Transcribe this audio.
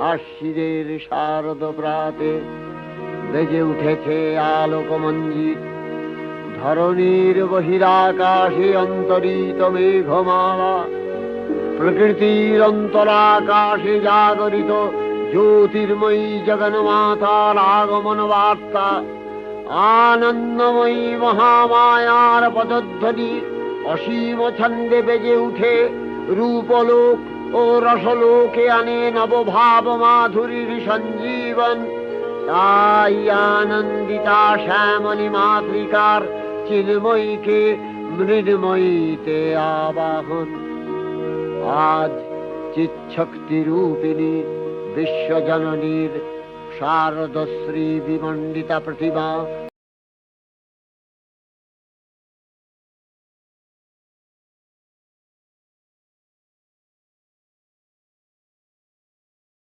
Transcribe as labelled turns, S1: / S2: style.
S1: আশ্বিরের শারদ প্রাতে বেজে উঠেছে আলোকমঞ্জিত। ধরণীর বহিরাকাশে অন্তরিত মেঘমালা, প্রকৃতির অন্তরাকাশে জাগরিত জ্যোতির্ময়ী জগন্মাতার আগমন বার্তা। আনন্দময়ী মহামায়ার পদধ্বনি অসীম ছন্দে বেজে উঠে রূপলোক ও রসলোকে আনে নবভাব মাধুরীর সঞ্জীবন। তাই আনন্দিতা শ্যামলী মাতৃকার চিন্ময়ীকে মৃন্ময়ীতে আবাহন। আজ চিৎশক্তি রূপিণী বিশ্বজননীর শারদশ্রী বিমণ্ডিতা প্রতিমা